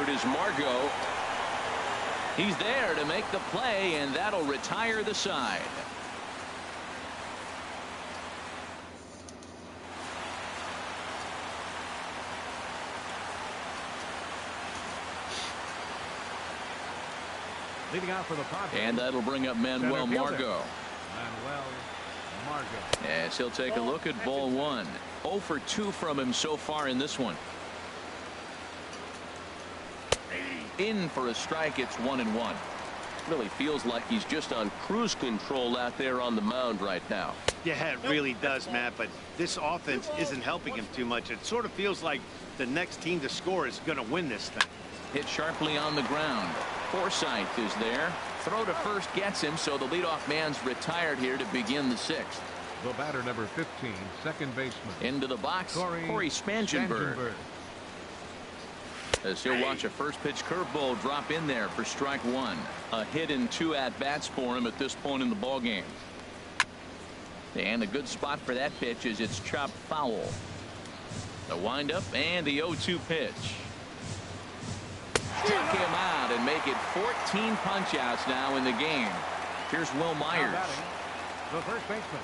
effort is Margot. He's there to make the play, and that'll retire the side. Leading out for the Padres. And that'll bring up Manuel Margot. Manuel Margot. As he'll take a look at ball one. 0 for 2 from him so far in this one. In for a strike. It's 1-1. Really feels like he's just on cruise control out there on the mound right now. Yeah, it really does, Matt, but this offense isn't helping him too much. It sort of feels like the next team to score is going to win this thing. Hit sharply on the ground. Forsythe is there. Throw to first gets him, so the leadoff man's retired here to begin the sixth. The batter, number 15, second baseman. Into the box, Corey Spangenberg. As he'll watch a first pitch curveball drop in there for strike one. A hit in 2 at-bats for him at this point in the ball game. And a good spot for that pitch is it's chopped foul. The windup and the 0-2 pitch. Struck him out and make it 14 punch-outs now in the game. Here's Will Myers. The first baseman,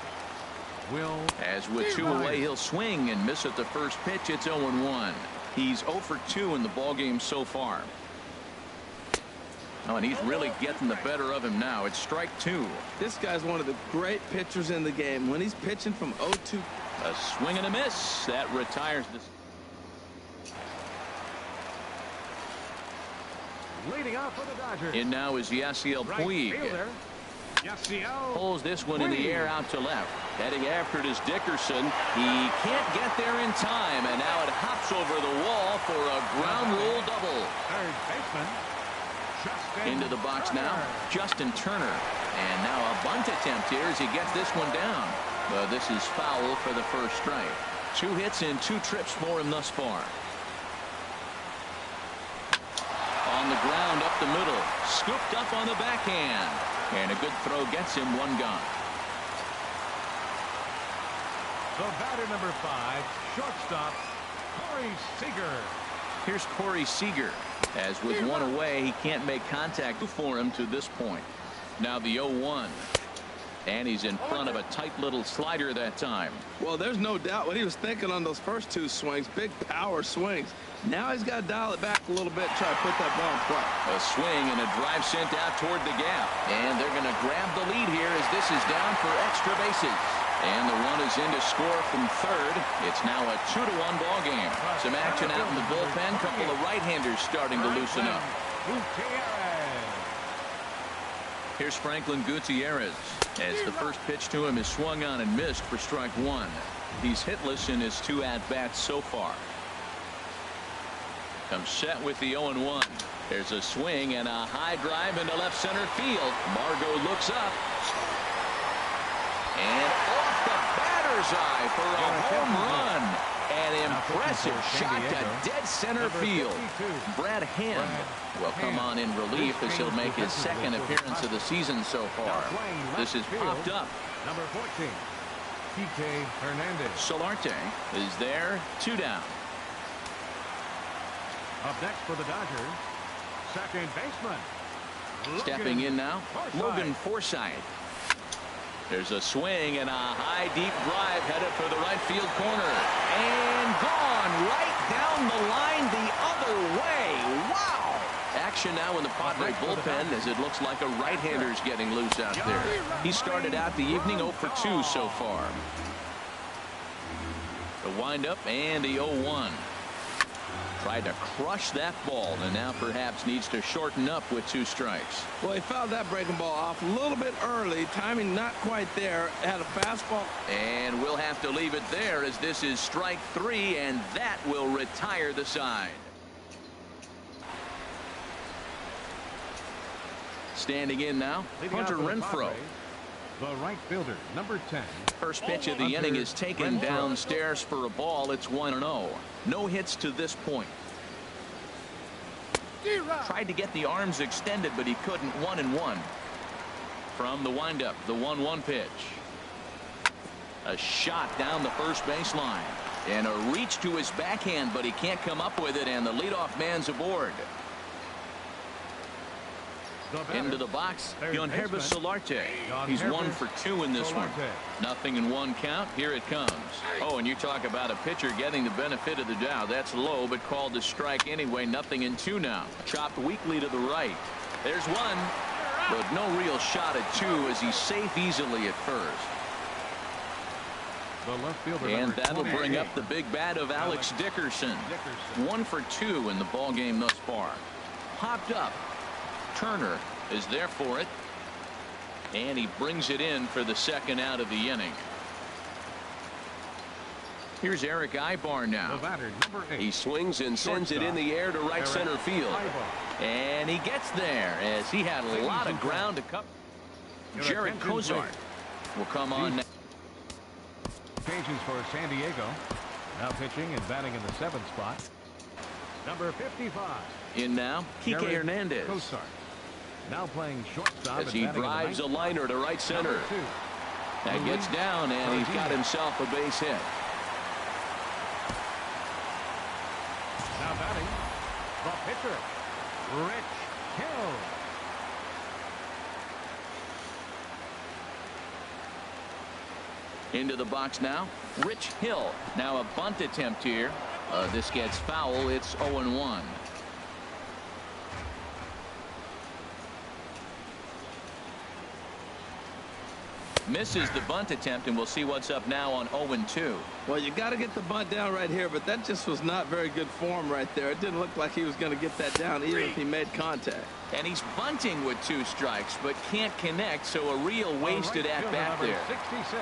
Will. As with 2 away, he'll swing and miss at the first pitch. It's 0-1. He's 0 for 2 in the ballgame so far. Oh, and he's really getting the better of him now. It's strike 2. This guy's one of the great pitchers in the game. When he's pitching from 0-2. A swing and a miss. That retires this. Leading out for the Dodgers. In now is Yasiel Puig. Pulls this one in the air out to left. Heading after it is Dickerson. He can't get there in time, and now it hops over the wall for a ground rule double. Third baseman, into the box now, Justin Turner. And now a bunt attempt here as he gets this one down. But this is foul for the first strike. 2 hits and 2 trips for him thus far. On the ground up the middle, scooped up on the backhand, and a good throw gets him 1 gone. The batter, number 5, shortstop, Corey Seager. Here's Corey Seager. As with 1 away, he can't make contact for him to this point. Now the 0-1. And he's in front of a tight little slider that time. Well, there's no doubt what he was thinking on those first 2 swings. Big power swings. Now he's got to dial it back a little bit and try to put that ball in play. A swing and a drive sent out toward the gap. And they're going to grab the lead here as this is down for extra bases. And the run is in to score from third. It's now a 2-1 ball game. Some action out in the bullpen. Couple of right-handers starting to loosen up. Here's Franklin Gutierrez as the first pitch to him is swung on and missed for strike 1. He's hitless in his 2 at-bats so far. Comes set with the 0-1. There's a swing and a high drive into left center field. Margot looks up. And off the batter's eye for a home run. An impressive shot to dead center field. Brad Hand will come on in relief as he'll make his 2nd appearance of the season so far. This is popped up. Number 14, P.K. Hernandez. Solarte is there, 2 down. Up next for the Dodgers, second baseman. Stepping in now, Logan Forsythe. There's a swing and a high deep drive headed for the right field corner. And gone right down the line the other way. Wow! Action now in the Padre bullpen as it looks like a right-hander's getting loose out there. He started out the evening 0 for 2 so far. The windup and the 0-1. Tried to crush that ball and now perhaps needs to shorten up with 2 strikes. Well, he fouled that breaking ball off a little bit early. Timing not quite there. Had a fastball. And we'll have to leave it there as this is strike 3, and that will retire the side. Standing in now, Hunter Renfroe. The right fielder, number 10. First pitch of the inning is taken downstairs for a ball. It's 1-0. No hits to this point. Tried to get the arms extended, but he couldn't. 1-1. From the windup, the 1-1 pitch. A shot down the first baseline. And a reach to his backhand, but he can't come up with it, and the leadoff man's aboard. Into the box, third Yonherba baseman, Solarte. He's Yonherba 1 for 2 in this one. Solarte. Nothing in one count. Here it comes. Oh, and you talk about a pitcher getting the benefit of the doubt. That's low, but called a strike anyway. Nothing in 2 now. Chopped weakly to the right. There's 1, but no real shot at 2 as he's safe easily at first. The left fielder, And number that'll bring 28. up the big bat of Alex Dickerson. 1 for 2 in the ball game thus far. Popped up. Turner is there for it. And he brings it in for the second out of the inning. Here's Eric Ibar The now. batter, number 8. He swings and sends it in the air to right center field. And he gets there as he had a lot of ground to cover. Jared Cozart will come on now. Changes for San Diego. Now pitching and batting in the 7th spot. Number 55. In now, Kike Jared Hernandez. Cozart. Now playing shortstop As and he batting in the drives a 9th liner to right spot. center. Number 2. That gets down, and he's got himself a base hit. Now batting, the pitcher, Rich Hill. Into the box now, Rich Hill. Now a bunt attempt here. This gets foul. It's 0-1. Misses the bunt attempt, and we'll see what's up now on 0-2. Well, you got to get the bunt down right here, but that just was not very good form right there. It didn't look like he was going to get that down even if he made contact. And he's bunting with 2 strikes, but can't connect, so a real wasted Right fielder, at-bat number there. 66,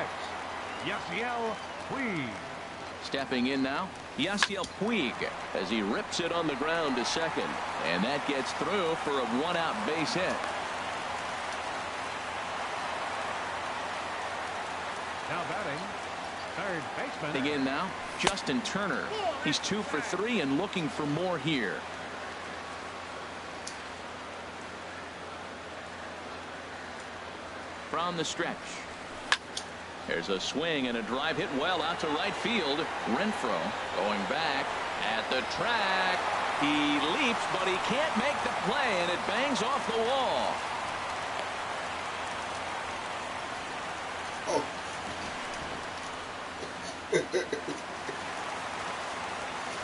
Yasiel Puig. Stepping in now, Yasiel Puig as he rips it on the ground to second. And that gets through for a 1-out base hit. Now batting, third baseman. Again now, Justin Turner. He's 2 for 3 and looking for more here. From the stretch. There's a swing and a drive hit well out to right field. Renfroe going back at the track. He leaps, but he can't make the play, and it bangs off the wall.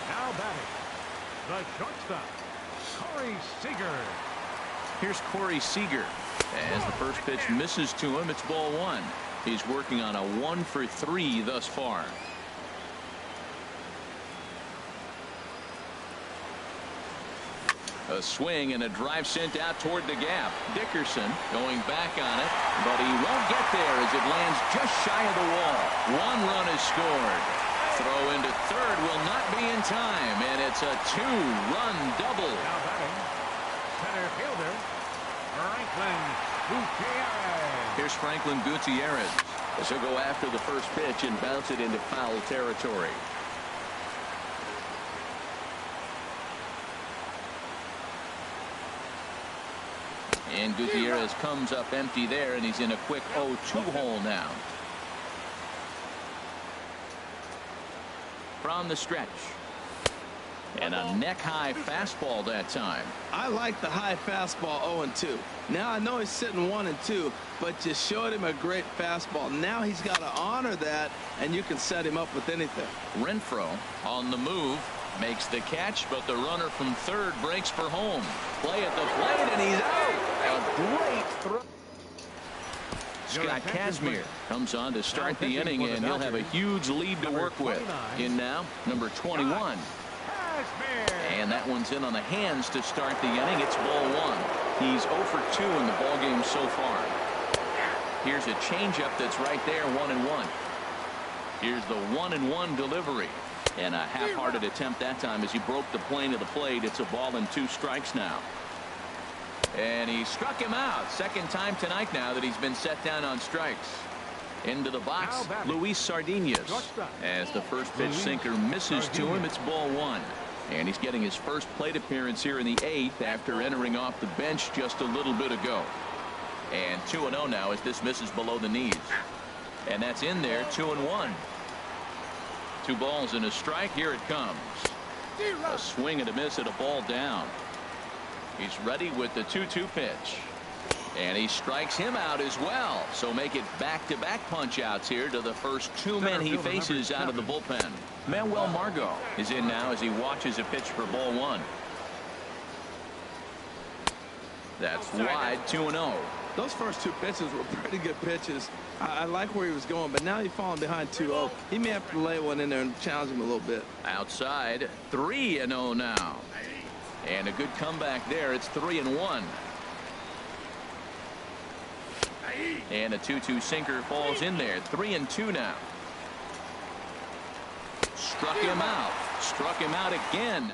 Now batting, the shortstop, Corey Seager. Here's Corey Seager. As the first pitch misses to him, it's ball 1. He's working on a 1 for 3 thus far. A swing and a drive sent out toward the gap. Dickerson going back on it, but he won't get there as it lands just shy of the wall. 1 run is scored. Throw into third will not be in time, and it's a 2-run double. Now batting, center fielder, Franklin Gutierrez. Here's Franklin Gutierrez. As he'll go after the first pitch and bounce it into foul territory. And Gutierrez comes up empty there, and he's in a quick 0-2 hole now. From the stretch. And a neck-high fastball that time. I like the high fastball 0-2. Now I know he's sitting 1-2, but you showed him a great fastball. Now he's got to honor that, and you can set him up with anything. Renfroe on the move. Makes the catch, but the runner from third breaks for home. Play at the plate, and he's out. A great throw. Scott Kazmir comes on to start the inning, and he'll have a huge lead to work with. In now, number 21. And that one's in on the hands to start the inning. It's ball 1. He's 0 for 2 in the ball game so far. Here's a changeup that's right there, 1-1. Here's the 1-1 delivery. And a half-hearted attempt that time as he broke the plane of the plate. It's a ball and 2 strikes now. And he struck him out. Second time tonight now that he's been set down on strikes. Into the box, Luis Sardinas. As the first pitch sinker misses to him, it's ball 1. And he's getting his first plate appearance here in the 8th after entering off the bench just a little bit ago. And 2-0 now as this misses below the knees. And that's in there, 2-1. 2 balls and a strike. Here it comes. A swing and a miss at a ball down. He's ready with the 2-2 pitch. And he strikes him out as well. So make it back-to-back punch-outs here to the first two men he faces out of the bullpen. Manuel Margot is in now as he watches a pitch for ball one. That's wide, 2-0. Those first two pitches were pretty good pitches. I like where he was going, but now he's falling behind 2-0. He may have to lay one in there and challenge him a little bit. Outside, 3-0 now. And a good comeback there. It's 3-1. And a 2-2 sinker falls in there. 3-2 now. Struck him out. Struck him out again.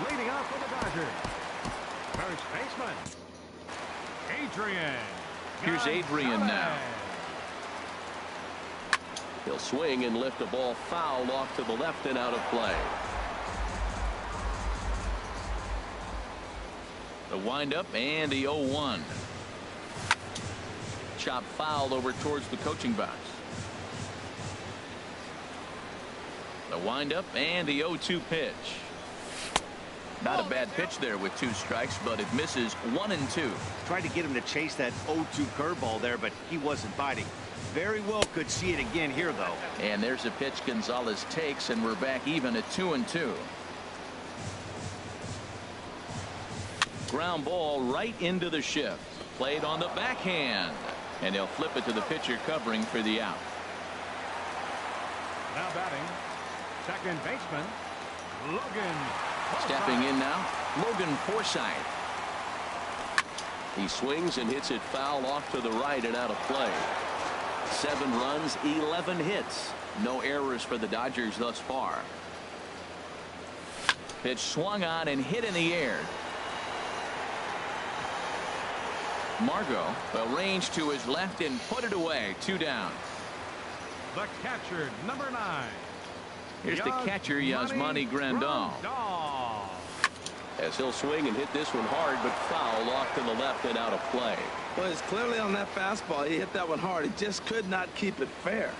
Leading off for the Dodgers, first baseman, Adrian. Here's Adrian now. He'll swing and lift the ball foul off to the left and out of play. The windup and the 0-1. Chop foul over towards the coaching box. The windup and the 0-2 pitch. Not a bad pitch there with 2 strikes, but it misses 1-2. Tried to get him to chase that 0-2 curveball there, but he wasn't biting. Very well could see it again here, though. And there's a pitch Gonzalez takes, and we're back even at 2-2. Ground ball right into the shift. Played on the backhand. And they'll flip it to the pitcher covering for the out. Now batting, second baseman, Logan. Stepping in now, Logan Forsythe. He swings and hits it foul off to the right and out of play. 7 runs, 11 hits. No errors for the Dodgers thus far. Pitch swung on and hit in the air. Margot will range to his left and put it away. 2 down. The catcher, number 9. Here's the catcher, Yasmani Grandal. As he'll swing and hit this one hard, but foul off to the left and out of play. Well, it's clearly on that fastball. He hit that one hard. He just could not keep it fair.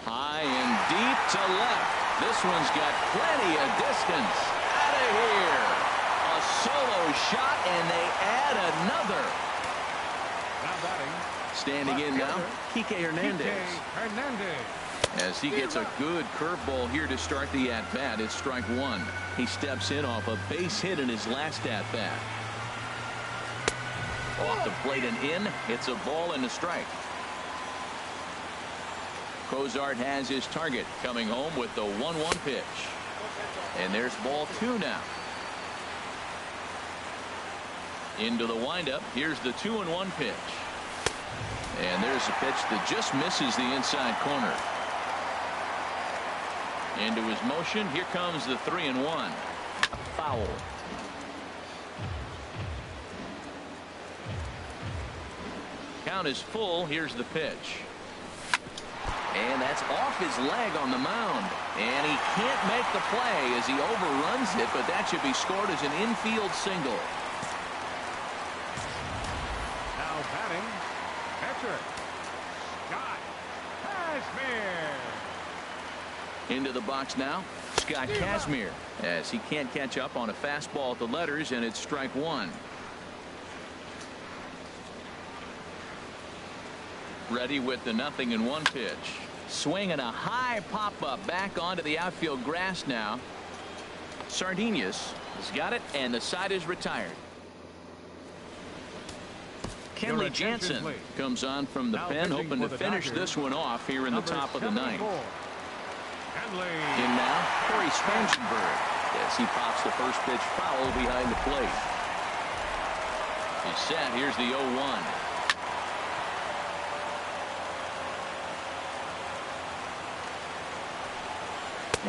High and deep to left. This one's got plenty of distance. Out of here. A solo shot, and they add another. Now batting, Standing in now, Kike Hernandez. As he gets a good curveball here to start the at-bat, it's strike 1. He steps in off a base hit in his last at-bat. Off the plate and in. It's a ball and a strike. Cozart has his target, coming home with the 1-1 pitch. And there's ball 2 now. Into the windup. Here's the 2-1 pitch. And there's a pitch that just misses the inside corner. Into his motion. Here comes the 3-1. Foul. Count is full. Here's the pitch. And that's off his leg on the mound. And he can't make the play as he overruns it, but that should be scored as an infield single. Now batting, catcher, Scott Kazmir. Into the box now, Scott Kazmir, as he can't catch up on a fastball at the letters, and it's strike 1. Ready with the 0-1 pitch. Swing and a high pop-up back onto the outfield grass now. Sardinius has got it, and the side is retired. Kenley Jansen comes on from the pen, hoping to finish this one off here in the top of the 9th. In now, Corey Spangenberg, as he pops the first pitch foul behind the plate. He's set. Here's the 0-1.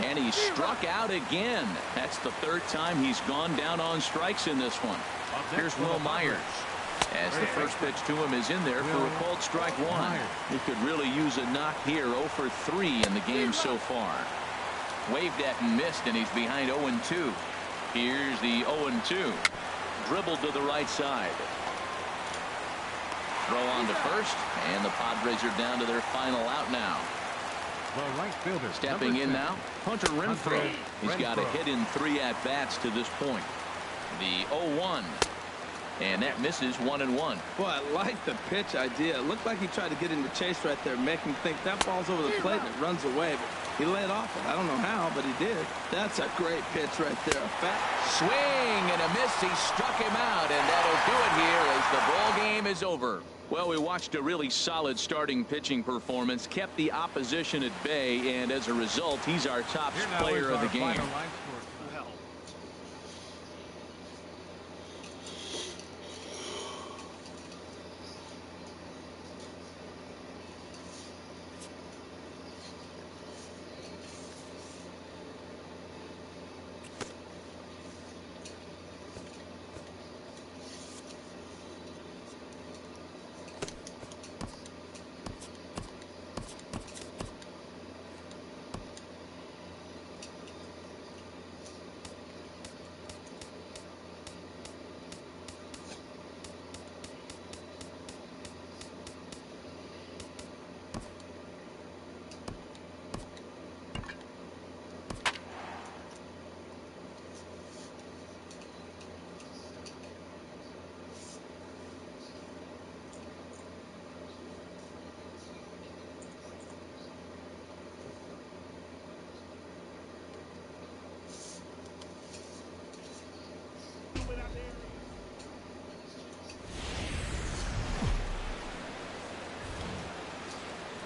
And he's struck out again. That's the 3rd time he's gone down on strikes in this one. Here's Will Myers, as the first pitch to him is in there for a called strike 1. He could really use a knock here. 0 for 3 in the game so far. Waved at and missed, and he's behind 0-2. Here's the 0-2. Dribbled to the right side. Throw on to first, and the Padres are down to their final out now. The right fielder. Stepping in now, Hunter Renfroe. Hunter He's got a Renfroe. hit in 3 at-bats to this point. The 0-1. And that misses 1-1. Boy, I like the pitch idea. It looked like he tried to get in the chase right there, making him think that ball's over the plate and it runs away. But he laid off it. I don't know how, but he did. That's a great pitch right there. A fat Swing and a miss. He struck him out, and that'll do it here as the ball game is over. Well, we watched a really solid starting pitching performance, kept the opposition at bay, and as a result, he's our top Here now player is of the our game. final line score tonight.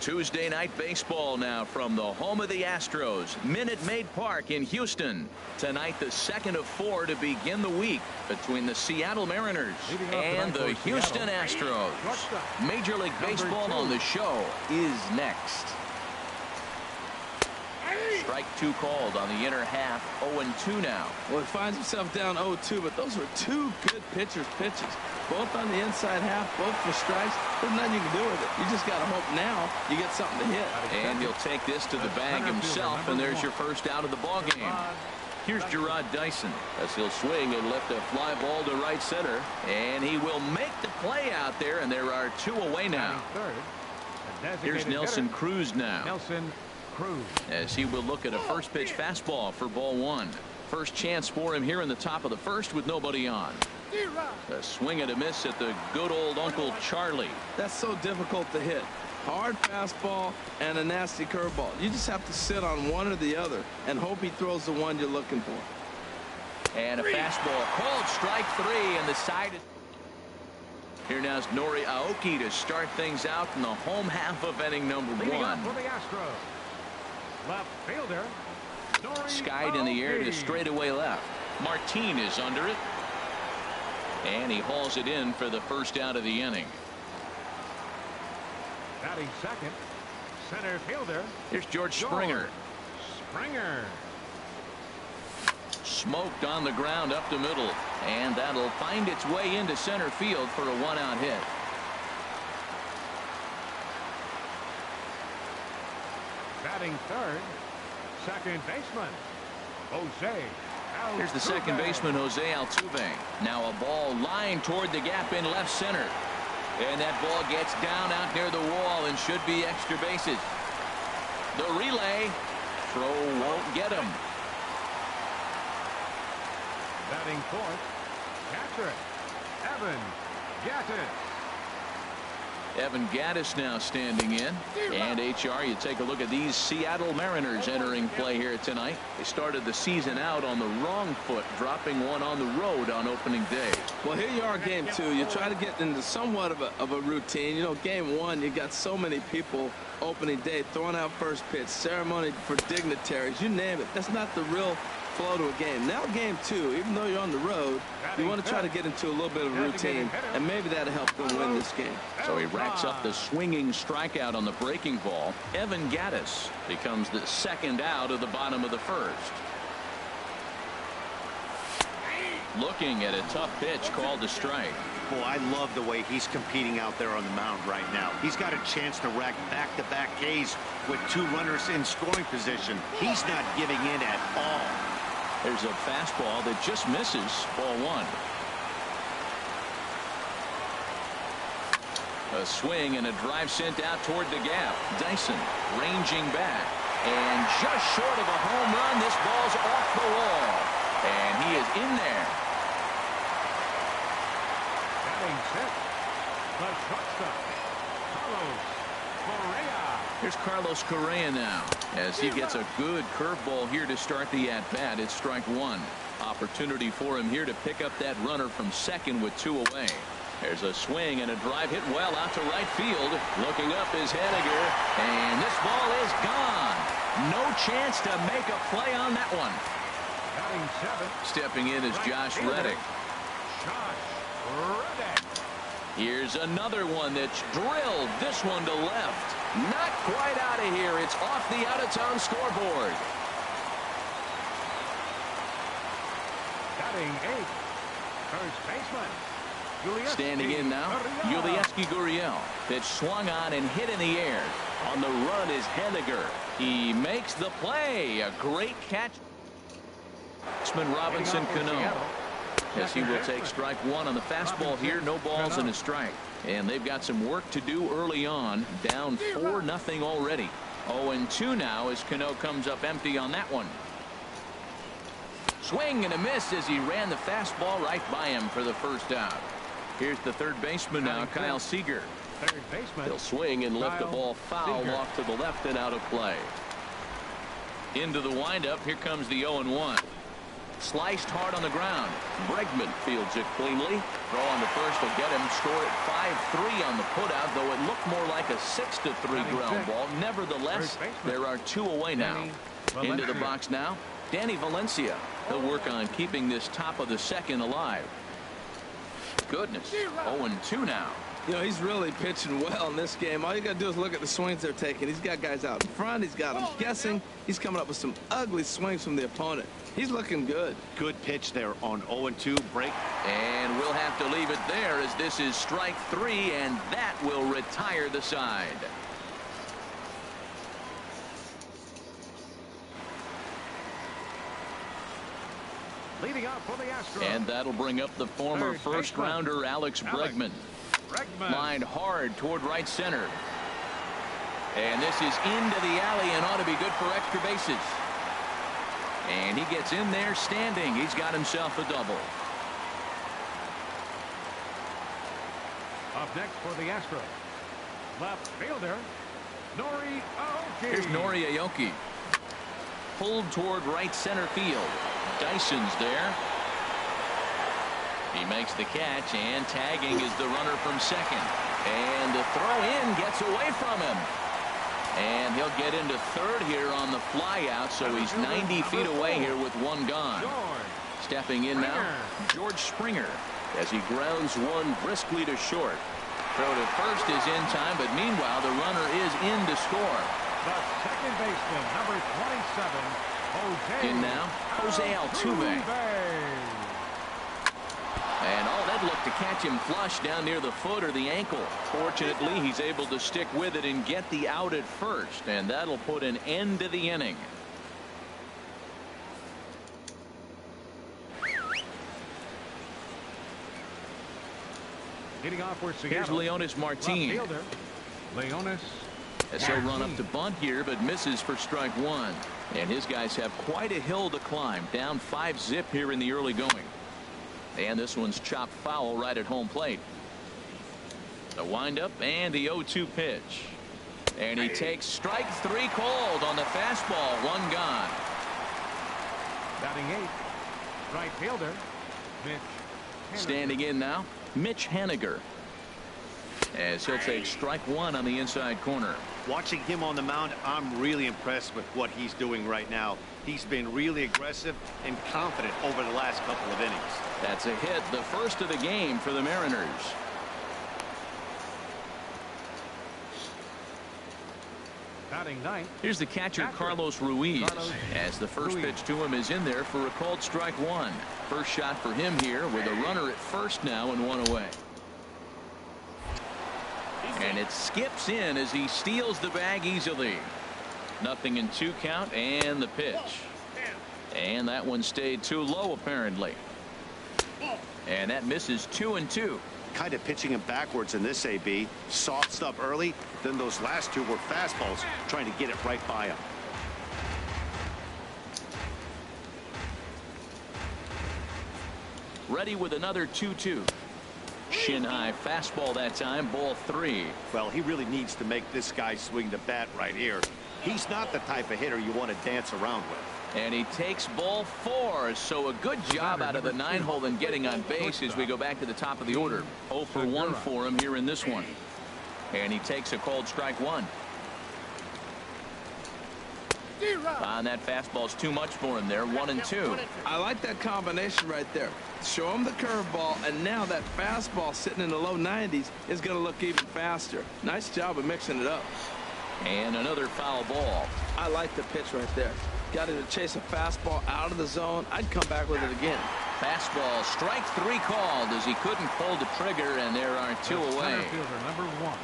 Tuesday night baseball now from the home of the Astros, Minute Maid Park in Houston. Tonight, the second of 4 to begin the week between the Seattle Mariners and the Houston Astros. Major League Baseball on the show is next. Strike 2 called on the inner half. 0-2 now. Well, he finds himself down 0-2, but those were 2 good pitchers' pitches. Both on the inside half, both for strikes. There's nothing you can do with it. You just got to hope now you get something to hit. And he'll take this to the bag himself, and there's your first out of the ball game. Here's Gerard Dyson as he'll swing and lift a fly ball to right center. and he will make the play out there, and there are 2 away now. Here's Nelson Cruz now. Nelson Cruz. As he will look at a first pitch fastball for ball 1. First chance for him here in the top of the first with nobody on. A swing and a miss at the good old Uncle Charlie. That's so difficult to hit. Hard fastball and a nasty curveball. You just have to sit on one or the other and hope he throws the one you're looking for. And a fastball called strike 3, and the side is. Here now is Nori Aoki to start things out in the home half of inning number Leading 1. up for the Astros. Left fielder. Nori Skied in the air to Aoki. straightaway left. Martin is under it. And he hauls it in for the first out of the inning. Batting second. Center fielder. Here's George Springer. Springer. Smoked on the ground up the middle. And that'll find its way into center field for a 1-out hit. Batting third. Second baseman. Jose. Here's the second baseman, Jose Altuve. Now a ball lined toward the gap in left center. And that ball gets down out near the wall and should be extra bases. The relay. Throw won't get him. Batting fourth. Catcher. Evan Gattis. Evan Gattis now standing in. And HR, you take a look at these Seattle Mariners entering play here tonight. They started the season out on the wrong foot, dropping one on the road on opening day. Well, here you are, game 2. You try to get into somewhat of a routine. You know, game 1, you got so many people opening day throwing out first pitch, ceremony for dignitaries, you name it. That's not the real flow to a game. Now game 2, even though you're on the road, you want to try to get into a little bit of a routine, and maybe that'll help them win this game. So he racks up the swinging strikeout on the breaking ball. Evan Gattis becomes the second out of the bottom of the first. Looking at a tough pitch called a strike. Boy, I love the way he's competing out there on the mound right now. He's got a chance to rack back-to-back Ks with 2 runners in scoring position. He's not giving in at all. There's a fastball that just misses. Ball 1. A swing and a drive sent out toward the gap. Dyson ranging back. And just short of a home run, this ball's off the wall. And he is in there. Batting sixth, the shortstop, Carlos Correa. Here's Carlos Correa now as he gets a good curveball here to start the at-bat. It's strike one. Opportunity for him here to pick up that runner from second with 2 away. There's a swing and a drive hit well out to right field. Looking up is Henniger, and this ball is gone. No chance to make a play on that one. Batting seventh. Stepping in is Josh Reddick. Josh Reddick. Here's another one that's drilled. This one to left. Not quite out of here. It's off the out-of-town scoreboard. Batting eighth, first baseman. Standing in now, Yulieski Gurriel. Pitch swung on and hit in the air. On the run is Henniger. He makes the play. A great catch. Batsman Robinson Cano. As he will take strike one on the fastball here. No balls and a strike. And they've got some work to do early on. Down 4-0 already. 0-2 now as Cano comes up empty on that one. Swing and a miss as he ran the fastball right by him for the first out. Here's the third baseman now, Kyle Seager. Third baseman. He'll swing and lift the ball foul off to the left and out of play. Into the windup. Here comes the 0-1. Sliced hard on the ground. Bregman fields it cleanly. Throw on the first will get him. Score at 5-3 on the putout, though it looked more like a 6-3 ground ball. Nevertheless, there are 2 away now. Into the box now, Danny Valencia. He'll work on keeping this top of the second alive. Goodness, 0-2 now. You know, he's really pitching well in this game. All you got to do is look at the swings they're taking. He's got guys out in front. He's got them guessing. He's coming up with some ugly swings from the opponent. He's looking good. Good pitch there on 0-2 break. And we'll have to leave it there as this is strike 3, and that will retire the side. Leading up for the Astros. And that'll bring up the former first-rounder Alex Bregman. Lined hard toward right center. And this is into the alley and ought to be good for extra bases. And he gets in there standing. He's got himself a double. Up next for the Astros, left fielder, Nori Aoki. Here's Nori Aoki. Pulled toward right center field. Dyson's there. He makes the catch, and tagging is the runner from second. And the throw in gets away from him. And he'll get into third here on the fly out, so he's 90 feet away here with 1 gone. Stepping in now, George Springer, as he grounds one briskly to short. Throw to first is in time, but meanwhile the runner is in to score. The second baseman, number 27, Jose. In now, Jose Altuve. And all that looked to catch him flush down near the foot or the ankle. Fortunately, he's able to stick with it and get the out at first, and that'll put an end to the inning. Leading off for Seattle. Here's Leonis Martin. Leonis. As he'll run up to bunt here, but misses for strike 1. And his guys have quite a hill to climb. Down 5-zip here in the early going. And this one's chopped foul right at home plate. The windup and the 0-2 pitch. And he takes strike 3 called on the fastball. 1 gone. Batting 8th, right fielder, Mitch Henniger. Standing in now, Mitch Henniger. As he'll take strike 1 on the inside corner. Watching him on the mound, I'm really impressed with what he's doing right now. He's been really aggressive and confident over the last couple of innings. That's a hit, the first of the game for the Mariners. Batting 9th. Here's the catcher, Carlos Ruiz, as the first pitch to him is in there for a called strike 1. First shot for him here with a runner at first now and 1 away. And it skips in as he steals the bag easily. 0-2 count and the pitch. And that one stayed too low apparently. And that misses 2-2. Kind of pitching him backwards in this AB. Soft stuff early, then those last 2 were fastballs, trying to get it right by him. Ready with another 2-2. Shin high fastball that time, ball 3. Well, he really needs to make this guy swing the bat right here. He's not the type of hitter you want to dance around with. And he takes ball 4. So a good job out of the 9-hole in getting on base as we go back to the top of the order. 0 for 1 for him here in this one. And he takes a called strike 1. On that fastball's too much for him there. 1-2. I like that combination right there. Show him the curveball, and now that fastball sitting in the low 90s is going to look even faster. Nice job of mixing it up. And another foul ball. I like the pitch right there. Got him to chase a fastball out of the zone. I'd come back with it again. Fastball, strike 3 called as he couldn't pull the trigger, and there are 2 away. Center fielder number 1,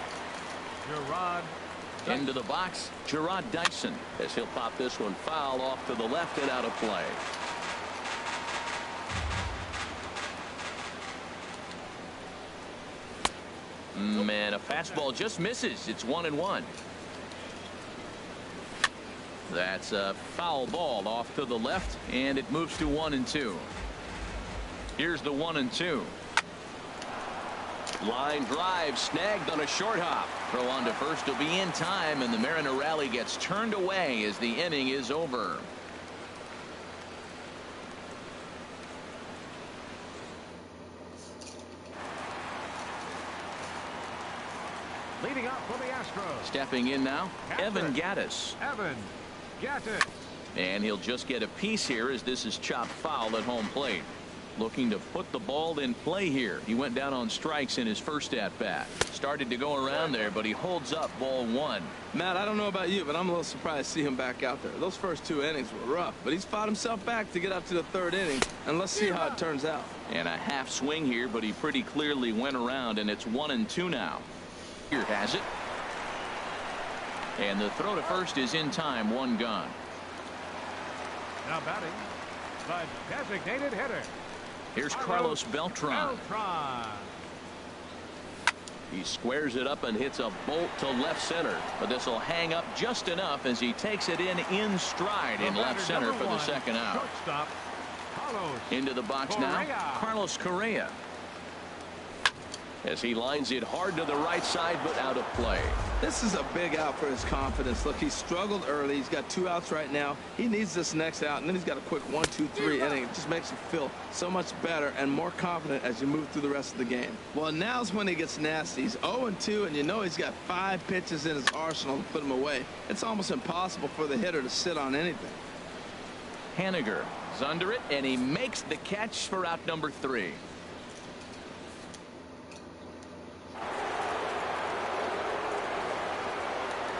Gerard. Into the box, Gerard Dyson, as he'll pop this one foul off to the left and out of play. Man, a fastball just misses. It's 1-1. That's a foul ball off to the left, and it moves to 1-2. Here's the 1-2. Line drive snagged on a short hop. Throw on to first will be in time, and the Mariner rally gets turned away as the inning is over. Leading up for the Astros. Stepping in now, Evan Gattis. Evan Gattis. And he'll just get a piece here as this is chopped foul at home plate. Looking to put the ball in play here. He went down on strikes in his first at bat. Started to go around there, but he holds up ball 1. Matt, I don't know about you, but I'm a little surprised to see him back out there. Those first 2 innings were rough, but he's fought himself back to get up to the 3rd inning, and let's see how it turns out. And a half swing here, but he pretty clearly went around, and it's 1-2 now. Here has it. And the throw to first is in time. 1 gone. Now batting, the designated hitter. Here's Carlos Beltran. He squares it up and hits a bolt to left center, but this will hang up just enough as he takes it in stride in left center for the 2nd out. Shortstop, into the box now, Carlos Correa, as he lines it hard to the right side but out of play. This is a big out for his confidence. Look, he struggled early. He's got 2 outs right now. He needs this next out, and then he's got a quick 1, 2, 3 inning. It just makes you feel so much better and more confident as you move through the rest of the game. Well, now's when he gets nasty. He's 0-2, and you know he's got 5 pitches in his arsenal to put him away. It's almost impossible for the hitter to sit on anything. Haniger is under it, and he makes the catch for out number 3.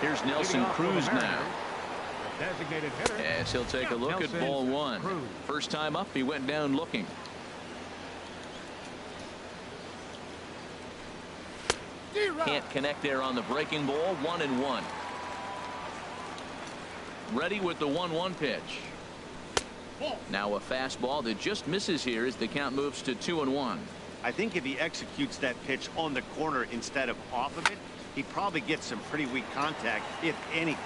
Here's Nelson Cruz now. Designated hitter. As he'll take a look at ball 1. First time up, he went down looking. Can't connect there on the breaking ball. 1-1. Ready with the 1-1 pitch. Now a fastball that just misses here as the count moves to 2-1. I think if he executes that pitch on the corner instead of off of it, he probably gets some pretty weak contact, if anything.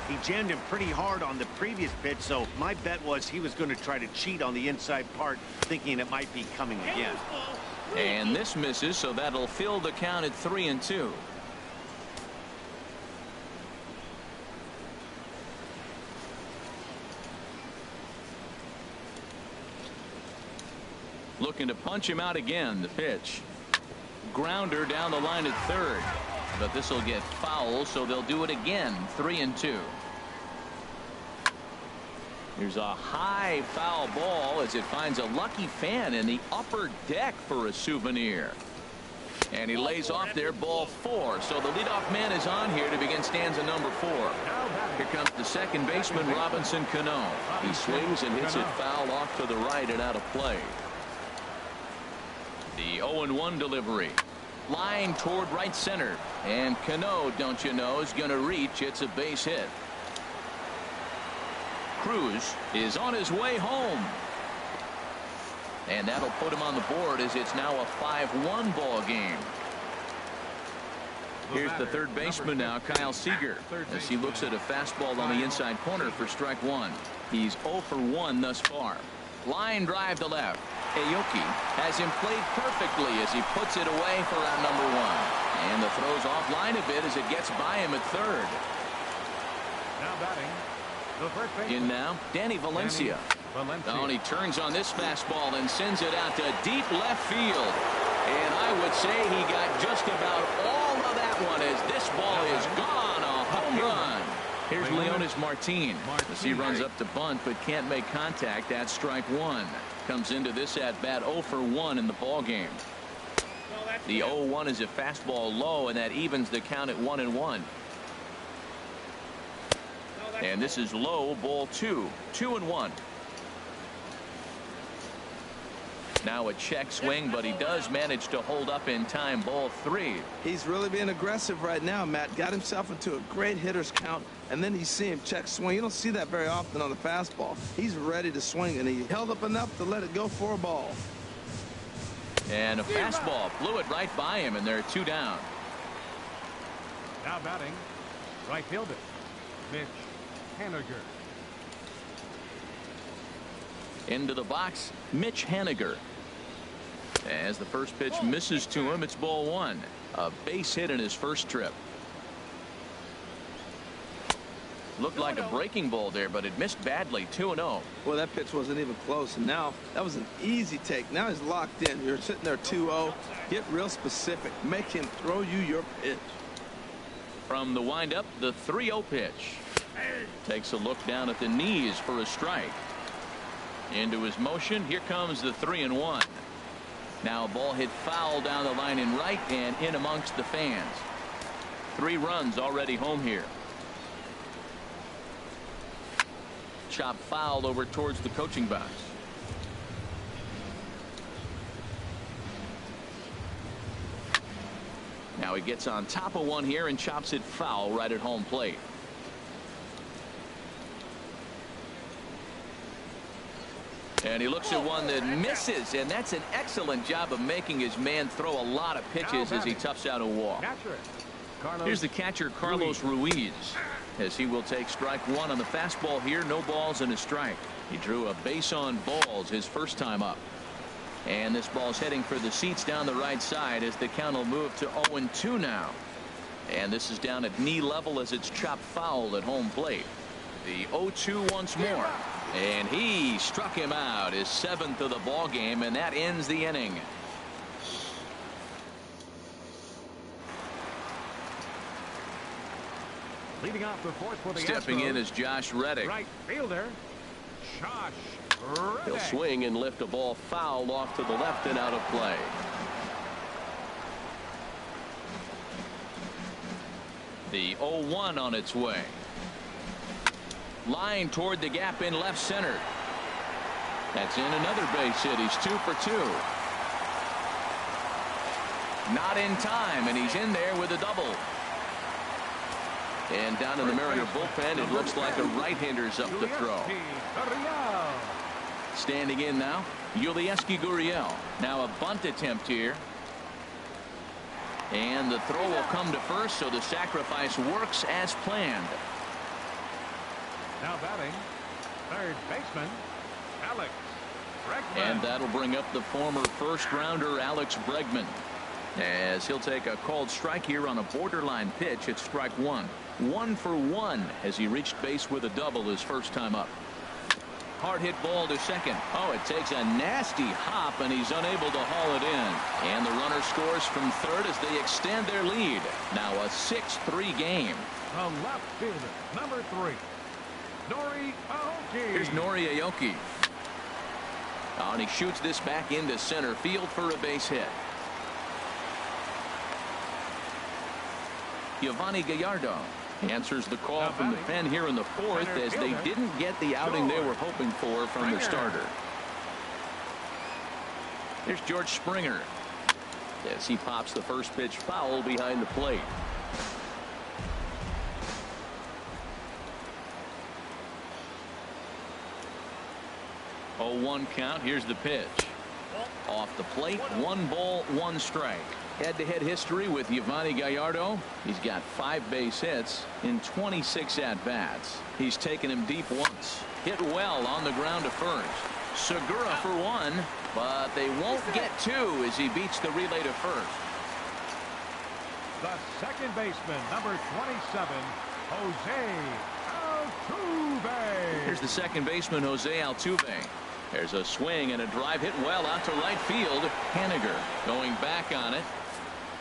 He jammed him pretty hard on the previous pitch, so my bet was he was going to try to cheat on the inside part, thinking it might be coming again. And this misses, so that'll fill the count at 3-2. Looking to punch him out again. The pitch. Grounder down the line at 3rd. But this will get foul, so they'll do it again. 3-2. Here's a high foul ball as it finds a lucky fan in the upper deck for a souvenir. And he lays off there, ball 4. So the leadoff man is on here to begin stanza number 4. Here comes the second baseman, Robinson Cano. He swings and hits it foul off to the right and out of play. The 0-1 delivery. Line toward right center. And Cano, don't you know, is going to reach. It's a base hit. Cruz is on his way home. And that'll put him on the board as it's now a 5-1 ball game. Here's the third baseman now, Kyle Seager, as he looks at a fastball on the inside corner for strike 1. He's 0 for 1 thus far. Line drive to left. Aoki has him played perfectly as he puts it away for out number 1. And the throw's offline a bit as it gets by him at third. Now batting, the first baseman. In now, Danny Valencia. Oh, and he turns on this fastball and sends it out to deep left field. And I would say he got just about all of that one as this ball is gone. A home run. Here's Leonis Martin as he runs up to bunt but can't make contact at strike 1. Comes into this at bat 0 for 1 in the ball game. The 0-1 is a fastball low, and that evens the count at 1-1. And this is low, ball 2. 2-1. Now a check swing, but he does manage to hold up in time, ball 3. He's really being aggressive right now, Matt. Got himself into a great hitter's count, and then you see him check swing. You don't see that very often on the fastball. He's ready to swing, and he held up enough to let it go for a ball. And a fastball flew it right by him, and there are 2 down. Now batting, right fielder, Mitch Haniger. Into the box, Mitch Haniger. As the first pitch misses to him, it's ball 1. A base hit in his first trip. Looked like a breaking ball there, but it missed badly. 2-0. Well, that pitch wasn't even close, and now that was an easy take. Now he's locked in. You're sitting there 2-0. Get real specific. Make him throw you your pitch. From the windup, the 3-0 pitch. Takes a look down at the knees for a strike. Into his motion. Here comes the 3-1. Now a ball hit foul down the line in right and in amongst the fans. 3 runs already home here. Chop foul over towards the coaching box. Now he gets on top of one here and chops it foul right at home plate. And he looks at one that misses, and that's an excellent job of making his man throw a lot of pitches as he toughs out a walk. Here's the catcher, Carlos Ruiz, as he will take strike 1 on the fastball here. No balls and a strike. He drew a base on balls his first time up. And this ball's heading for the seats down the right side as the count will move to 0-2 now. And this is down at knee level as it's chopped foul at home plate. The 0-2 once more. And he struck him out, his 7th of the ball game, and that ends the inning. Leading off the fourth for the Stepping Astros, in is Josh Reddick. right fielder, Josh Reddick. He'll swing and lift a ball foul off to the left and out of play. The 0-1 on its way. Line toward the gap in left center. That's in another base hit. He's 2 for 2. Not in time, and he's in there with a double. And down in the Mariner bullpen, it looks like a right-hander's up to throw. Standing in now, Yulieski Gurriel. Now a bunt attempt here. And the throw will come to first, so the sacrifice works as planned. Now batting, third baseman, Alex Bregman. And that'll bring up the former first-rounder Alex Bregman, as he'll take a called strike here on a borderline pitch at strike 1. 1 for 1 as he reached base with a double his first time up. Hard hit ball to second. Oh, it takes a nasty hop, and he's unable to haul it in. And the runner scores from third as they extend their lead. Now a 6-3 game. The left fielder, number 3, Nori Aoki. Here's Nori Aoki. Oh, and he shoots this back into center field for a base hit. Giovanni Gallardo answers the call from the pen here in the fourth as they didn't get the outing they were hoping for from the starter. Here's George Springer as he pops the first pitch foul behind the plate. Oh, 1 count. Here's the pitch. Off the plate, 1 ball, 1 strike. Head-to-head history with Giovanni Gallardo. He's got 5 base hits in 26 at-bats. He's taken him deep once. Hit well on the ground to first. Segura for one, but they won't get two as he beats the relay to first. The second baseman, number 27, Jose Altuve. Here's the second baseman, Jose Altuve. There's a swing and a drive hit well out to right field. Haniger going back on it.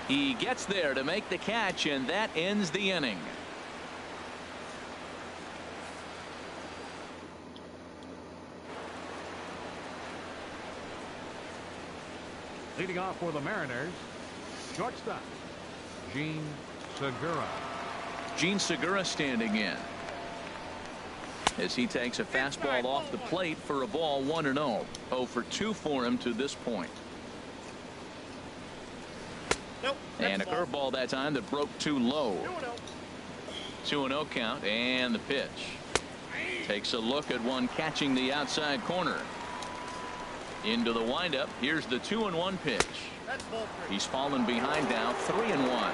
He gets there to make the catch, and that ends the inning. Leading off for the Mariners, shortstop, Gene Segura. Gene Segura standing in as he takes a fastball off the plate for a ball 1-0. 0 for 2 for him to this point. And a curveball that time that broke too low. 2-0 count, and the pitch. Takes a look at one catching the outside corner. Into the windup. Here's the 2-1 pitch. He's fallen behind now, 3-1.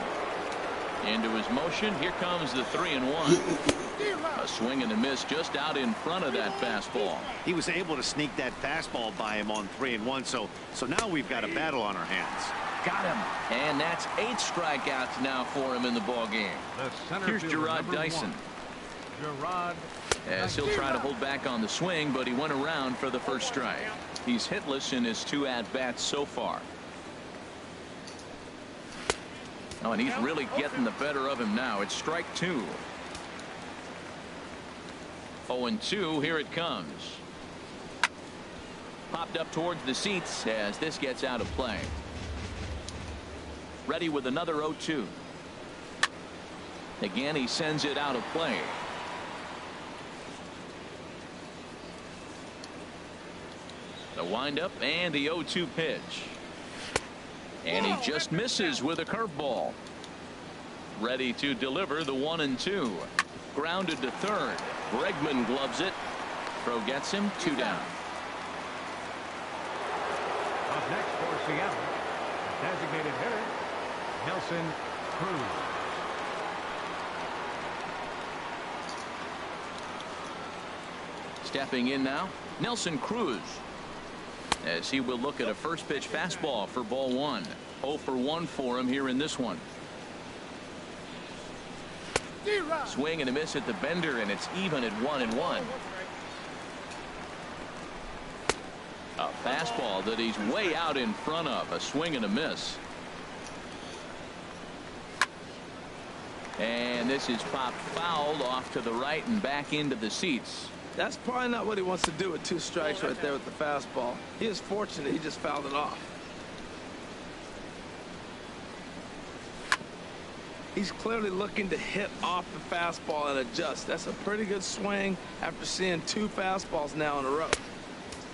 Into his motion. Here comes the 3-1. A swing and a miss just out in front of that fastball. He was able to sneak that fastball by him on 3-1. So now we've got a battle on our hands. Got him. And that's 8 strikeouts now for him in the ball game. Here's Gerard Dyson. Gerard, as he'll try to hold back on the swing, but he went around for the first strike. He's hitless in his 2 at-bats so far. Oh, and he's really getting the better of him now. It's strike 2. 0-2. Here it comes. Popped up towards the seats as this gets out of play. Ready with another 0-2. Again, he sends it out of play. The windup and the 0-2 pitch. And he just misses with a curveball. Ready to deliver the 1-2. Grounded to third. Bregman gloves it. Throw gets him. 2 down. Up next for Seattle, designated hitter, Nelson Cruz. Stepping in now, Nelson Cruz, as he will look at a first pitch fastball for ball 1. 0 for 1 for him here in this one. Swing and a miss at the bender, and it's even at 1-1. A fastball that he's way out in front of. A swing and a miss. And this is popped foul off to the right and back into the seats. That's probably not what he wants to do with 2 strikes right there with the fastball. He is fortunate he just fouled it off. He's clearly looking to hit off the fastball and adjust. That's a pretty good swing after seeing 2 fastballs now in a row.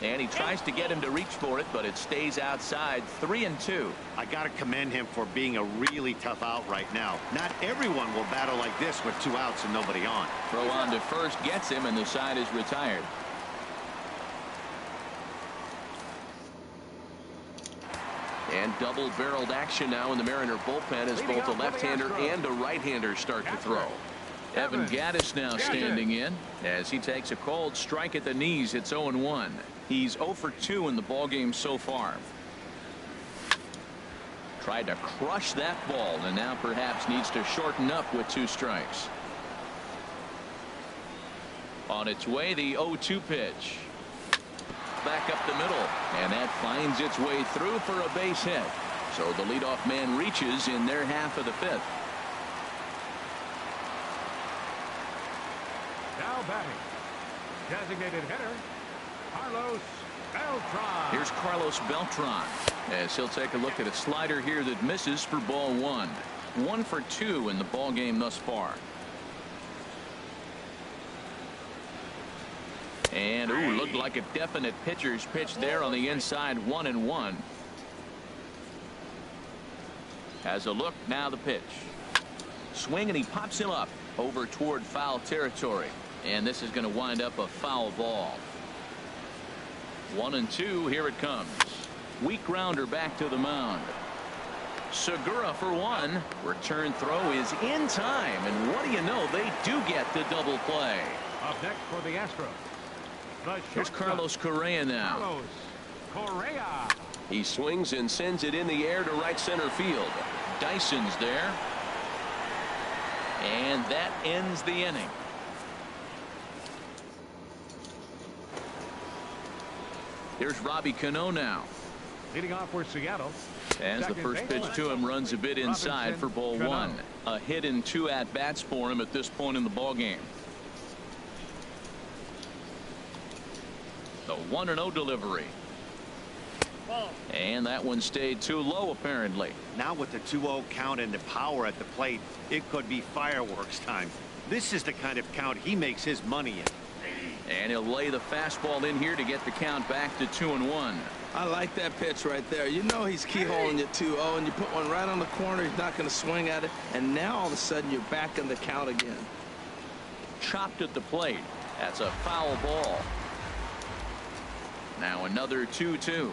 And he tries to get him to reach for it, but it stays outside. 3-2. I got to commend him for being a really tough out right now. Not everyone will battle like this with 2 outs and nobody on. Throw on to first gets him, and the side is retired. And double-barreled action now in the Mariner bullpen as both a left-hander and a right-hander start to throw. Evan Gattis now standing in as he takes a cold strike at the knees. It's 0-1. He's 0 for 2 in the ballgame so far. Tried to crush that ball, and now perhaps needs to shorten up with 2 strikes. On its way, the 0-2 pitch. Back up the middle, and that finds its way through for a base hit. So the leadoff man reaches in their half of the 5th. Now batting, designated hitter, Carlos Beltran. Here's Carlos Beltran as he'll take a look at a slider here that misses for ball 1. 1 for 2 in the ball game thus far. And looked like a definite pitcher's pitch there on the inside. 1-1. Has a look, now the pitch. Swing, and he pops him up over toward foul territory. And this is going to wind up a foul ball. 1-2. Here it comes. Weak grounder back to the mound. Segura for 1. Return throw is in time, and what do you know, they do get the double play. Up next for the Astros, Here's Carlos Correa now. Carlos Correa. He swings and sends it in the air to right center field. Dyson's there. And that ends the inning. Here's Robbie Cano now. Leading off for Seattle. As the first pitch to him runs a bit inside for ball one. A hit and 2 at-bats for him at this point in the ballgame. The 1-0 delivery. And that one stayed too low, apparently. Now with the 2-0 count and the power at the plate, it could be fireworks time. This is the kind of count he makes his money in. And he'll lay the fastball in here to get the count back to 2-1. I like that pitch right there. You know he's keyholing you 2-0, and you put one right on the corner. He's not going to swing at it. And now all of a sudden you're back in the count again. Chopped at the plate. That's a foul ball. Now another 2-2.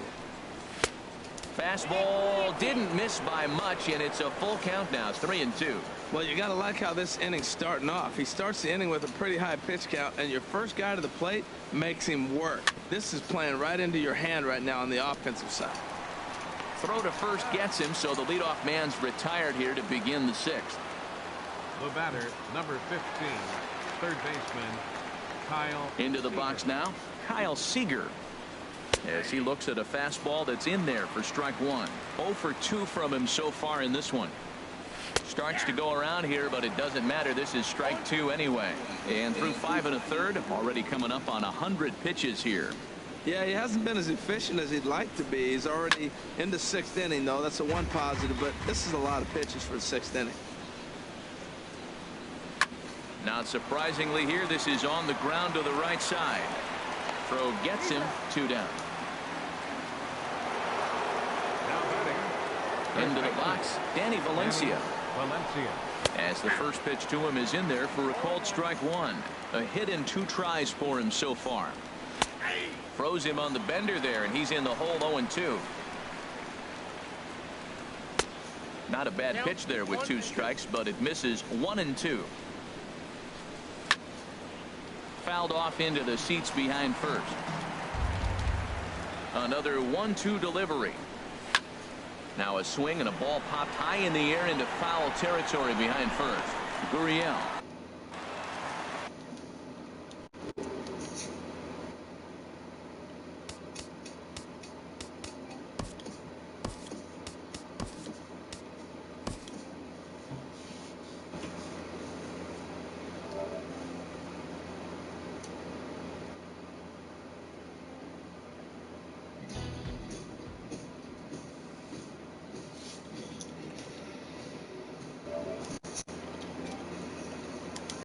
Fastball didn't miss by much, and it's a full count now. It's 3-2. Well, you got to like how this inning's starting off. He starts the inning with a pretty high pitch count, and your first guy to the plate makes him work. This is playing right into your hand right now on the offensive side. Throw to first gets him, so the leadoff man's retired here to begin the 6th. The batter, number 15, third baseman, Kyle. Into the box now, Kyle Seager. As he looks at a fastball that's in there for strike 1. 0 for 2 from him so far in this one. Starts to go around here, but it doesn't matter. This is strike 2 anyway. And through 5 1/3, already coming up on 100 pitches here. Yeah, he hasn't been as efficient as he'd like to be. He's already in the 6th inning, though. That's a one positive, but this is a lot of pitches for the 6th inning. Not surprisingly here, this is on the ground to the right side. Throw gets him, 2 down. Now batting. Into the box, Danny Valencia. Valencia. As the first pitch to him is in there for a called strike 1. A hit and 2 tries for him so far. Throws him on the bender there, and he's in the hole 0-2. Not a bad pitch there with 2 strikes, but it misses 1-2. Fouled off into the seats behind first. Another 1-2 delivery. Now a swing and a ball popped high in the air into foul territory behind first. Gurriel